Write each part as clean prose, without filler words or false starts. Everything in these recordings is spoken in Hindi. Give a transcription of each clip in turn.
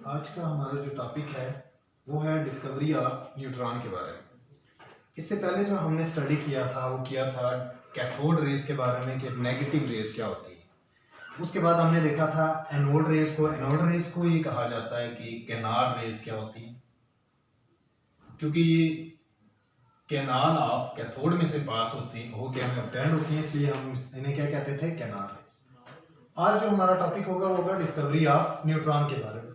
आज का हमारा जो टॉपिक है वो है डिस्कवरी ऑफ न्यूट्रॉन के बारे में। इससे पहले जो हमने स्टडी किया था वो किया था कैथोड रेज के बारे में कि नेगेटिव रेज क्या होती है। उसके बाद हमने देखा था एनोड रेज को। एनोड रेज को ये कहा जाता है कि कैनाल रेज क्या होती है, क्योंकि ये कैनाल ऑफ कैथोड में से पास होती है, वो क्या अटेंड होती है, इसलिए हम इन्हें क्या कहते थे, कैनाल रेज। आज जो हमारा टॉपिक होगा वो होगा डिस्कवरी ऑफ न्यूट्रॉन के बारे में।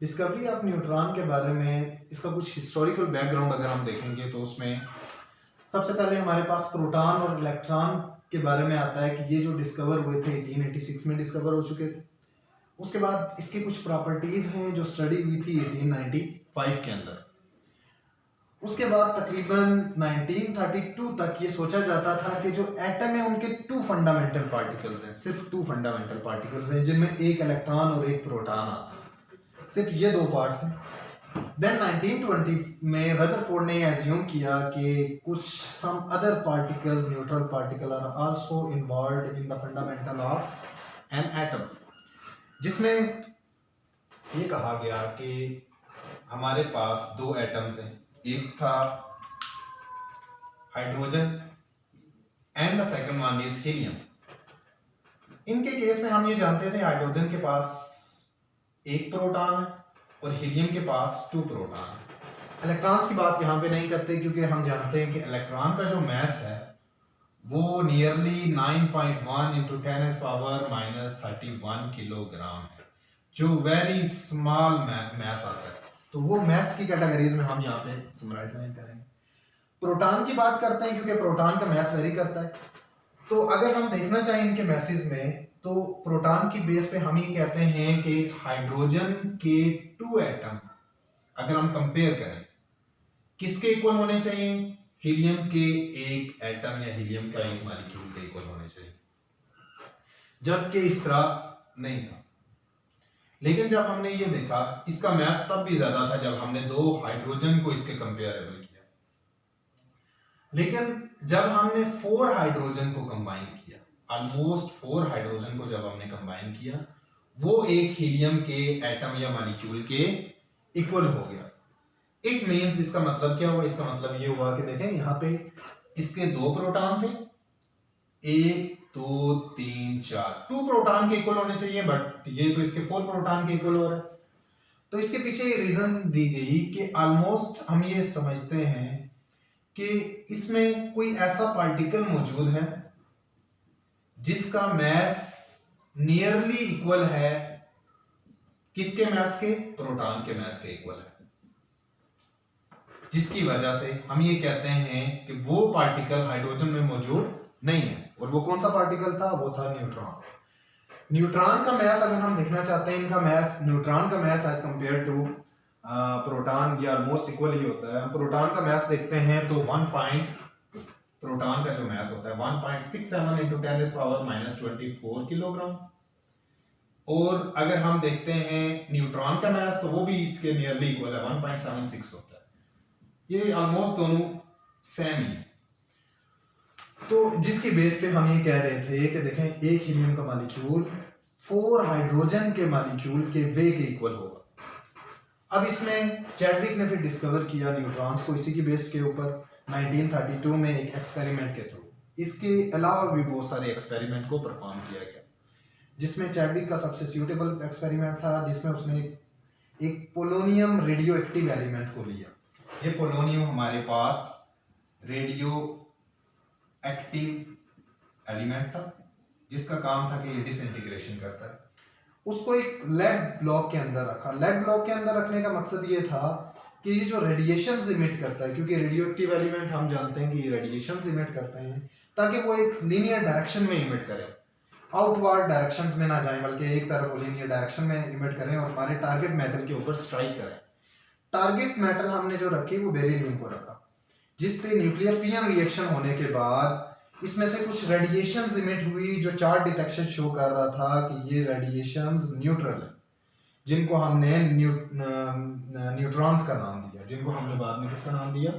डिस्कवरी ऑफ न्यूट्रॉन के बारे में इसका कुछ हिस्टोरिकल बैकग्राउंड अगर हम देखेंगे तो उसमें सबसे पहले हमारे पास प्रोटॉन और इलेक्ट्रॉन के बारे में आता है कि ये जो डिस्कवर हुए थे 1886 में डिस्कवर हो चुके थे। उसके बाद इसकी कुछ प्रॉपर्टीज हैं जो स्टडी हुई थी 1895 के अंदर। उसके बाद तकरीबन 1932 तक ये सोचा जाता था कि जो एटम है उनके 2 फंडामेंटल पार्टिकल्स हैं, सिर्फ 2 फंडामेंटल पार्टिकल्स हैं जिनमें एक इलेक्ट्रॉन और एक प्रोटॉन आता है, सिर्फ ये 2 पार्ट्स हैं। देन 1920 में रदरफोर्ड ने एज्यूम किया कि कुछ some other particles, neutral particle are also involved in the fundamental of an atom, जिसमें ये कहा गया कि हमारे पास 2 एटम्स हैं, एक था hydrogen and the second one is helium. इनके केस में हम ये जानते थे हाइड्रोजन के पास 1 प्रोटॉन है और हीलियम के पास 2 प्रोटॉन है। इलेक्ट्रॉन्स की बात यहाँ पे नहीं करते क्योंकि हम जानते हैं कि इलेक्ट्रॉन का जो मैस है वो नियरली 9.1 इंटू 10⁻³ किलोग्राम है, जो वेरी स्मॉल मैस आता है। तो वो मैस की कैटेगरीज में हम यहाँ पे समराइज नहीं करेंगे। प्रोटॉन की बात करते हैं क्योंकि प्रोटॉन का मैस वेरी करता है। तो अगर हम देखना चाहें इनके मैसेज में तो प्रोटॉन की बेस पे हम ये कहते हैं कि हाइड्रोजन के 2 एटम अगर हम कंपेयर करें किसके इक्वल होने चाहिए, हीलियम के 1 एटम या हीलियम का 1 मॉलिक्यूल के इक्वल होने चाहिए, जबकि इस तरह नहीं था। लेकिन जब हमने ये देखा इसका मैस तब भी ज्यादा था जब हमने 2 हाइड्रोजन को इसके कंपेरेबल किया, लेकिन जब हमने 4 हाइड्रोजन को कंबाइन किया, ऑलमोस्ट 4 हाइड्रोजन को जब हमने कंबाइन किया, वो एक हीलियम के एटम या मॉलिक्यूल के इक्वल हो गया। इट मींस इसका मतलब क्या हुआ, इसका मतलब ये हुआ कि देखें यहाँ पे इसके 2 प्रोटॉन थे, 1 2 3 4, 2 प्रोटॉन के इक्वल होने चाहिए, बट ये तो इसके 4 प्रोटॉन के इक्वल हो रहा है। तो इसके पीछे ये रीजन दी गई कि ऑलमोस्ट हम ये समझते हैं कि इसमें कोई ऐसा पार्टिकल मौजूद है जिसका मैस नियरली इक्वल है किसके मैस के, प्रोटॉन के मैस के इक्वल है, जिसकी वजह से हम ये कहते हैं कि वो पार्टिकल हाइड्रोजन में मौजूद नहीं है। और वो कौन सा पार्टिकल था, वो था न्यूट्रॉन। न्यूट्रॉन का मैस अगर हम देखना चाहते हैं, इनका मैस, न्यूट्रॉन का mass as compare to proton ये ऑलमोस्ट इक्वल ही होता है। हम प्रोटॉन का मैस देखते हैं तो प्रोटॉन का जो मैस होता है 1.67 इंटू 10⁻⁻24 किलोग्राम, और अगर हम देखते हैं न्यूट्रॉन का मैस तो वो भी इसके नियरली इक्वल है, 1.76 होता है। ये ऑलमोस्ट दोनों सेम ही है। तो जिसकी बेस पे हम ये कह रहे थे कि देखें एक हीलियम का मॉलिक्यूल 4 हाइड्रोजन के मॉलिक्यूल के वे के इक्वल होगा। अब इसमें चैडविक ने फिर डिस्कवर किया न्यूट्रॉन्स को इसी की बेस के ऊपर 1932 में एक एक्सपेरिमेंट के थ्रू। इसके अलावा भी बहुत सारे एक्सपेरिमेंट को परफॉर्म किया गया, जिसमें चैडविक का सबसे सूटेबल एक्सपेरिमेंट था जिसमें उसने एक पोलोनियम रेडियो एक्टिव एलिमेंट को लिया। ये पोलोनियम हमारे पास रेडियो एक्टिव एलिमेंट था जिसका काम था कि ये डिसइंटीग्रेशन करता है। उसको एक लेड ब्लॉक के अंदर रखा। लेड ब्लॉक के अंदर रखने का मकसद ये था कि ये जो रेडिएशंस इमिट करता है, क्योंकि रेडियो एक्टिव एलिमेंट हम जानते हैं कि ये रेडिएशंस इमिट करते हैं, ताकि वो एक लीनियर डायरेक्शन में इमिट करे, आउटवर्ड डायरेक्शंस में ना जाए, बल्कि एक तरफ वो लीनियर डायरेक्शन में इमिट करें और हमारे टारगेट मेटल के ऊपर स्ट्राइक करें। टारगेट मेटल हमने जो रखी वो बेरिलियम को रखा, जिसपे न्यूक्लियर फिजन रिएक्शन होने के बाद इसमें से कुछ रेडिएशंस इमिट हुई जो चार्ट डिटेक्शन शो कर रहा था कि ये रेडिएशंस न्यूट्रल है, जिनको हमने न्यूट्रॉन्स का नाम दिया, जिनको हमने बाद में किसका नाम दिया,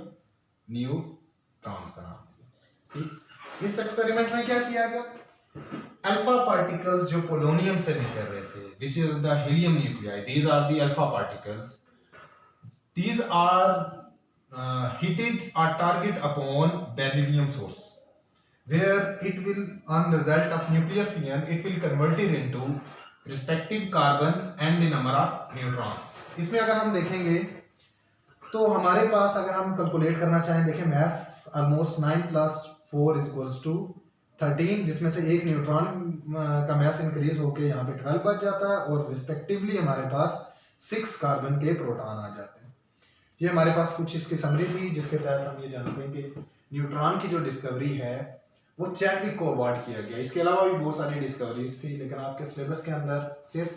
न्यूट्रॉन्स का नाम दिया। ठीक, इस एक्सपेरिमेंट में क्या किया गया, अल्फा पार्टिकल्स जो पोलोनियम से निकल रहे थे, which is the helium nuclei, these are the alpha particles, these are heated or target upon beryllium source, where it will, on result of nuclear fission, it will convert it into respective carbon and the number of neutrons. इसमें अगर हम देखेंगे तो हमारे पास, अगर हम कैलकुलेट करना चाहें, देखें मैस ऑलमोस्ट 9 + 4 = 13, जिसमें से एक न्यूट्रॉन का मैस इंक्रीज होकर यहाँ पे 12 बच जाता है और रिस्पेक्टिवली हमारे पास 6 कार्बन के प्रोटॉन आ जाते हैं। ये हमारे पास कुछ इसकी समरी थी, जिसके तहत हम ये जानते हैं कि न्यूट्रॉन की जो डिस्कवरी है वो चैडविक को अवार्ड किया गया। इसके अलावा भी बहुत सारी डिस्कवरीज थी, लेकिन आपके सिलेबस के अंदर सिर्फ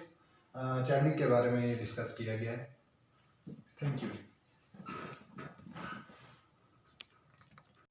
चैडविक के बारे में डिस्कस किया गया है। Thank you.